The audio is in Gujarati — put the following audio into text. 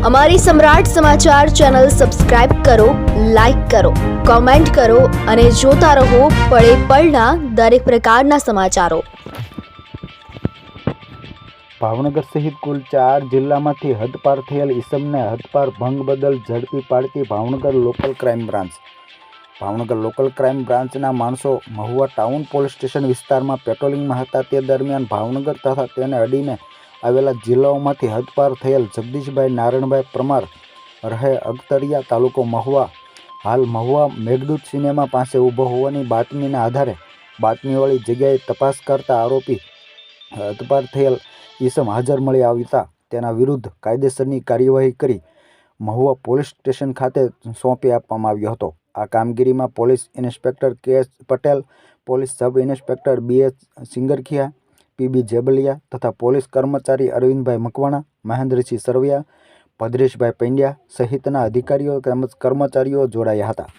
અમારી સમ્રાટ સમાચાર ચેનલ સબસ્ક્રાઇબ કરો, લાઈક કરો, કોમેન્ટ કરો અને જોતા રહો પળે પળના દરેક પ્રકારના સમાચારો। ભાવનગર સહિત કુલ 4 જિલ્લામાંથી હદપાર થયેલ ઈસમને હદપાર ભંગ બદલ ઝડપી પાડતી Bhavnagar local crime branch. Bhavnagar local crime બ્રાન્ચના માણસો મહુવા ટાઉન પોલીસ સ્ટેશન વિસ્તારમાં પેટ્રોલિંગમાં હતા તે દરમિયાન ભાવનગર તથા તેને અડીને આવેલા જિલ્લાઓમાંથી હદપાર થયેલ જગદીશભાઈ નારણભાઈ પરમાર રહે અગતરિયા તાલુકો મહુવા હાલ મહુવા મેઘદૂત સિનેમા પાસે ઊભો હોવાની બાતમીના આધારે બાતમીવાળી જગ્યાએ તપાસ કરતા આરોપી હદપાર થયેલ ઈસમ હાજર મળી આવતા તેના વિરુદ્ધ કાયદેસરની કાર્યવાહી કરી મહુવા પોલીસ સ્ટેશન ખાતે સોંપી આપવામાં આવ્યો હતો। આ કામગીરીમાં પોલીસ ઇન્સ્પેક્ટર કે Patel, police sub inspector BS સિંગરખિયા, PB Jebaliya તથા પોલીસ કર્મચારી અરવિંદભાઈ મકવાણા, મહેન્દ્રસિંહ સરવૈયા, ભદ્રેશભાઈ પંડ્યા સહિતના અધિકારીઓ તેમજ કર્મચારીઓ જોડાયા હતા।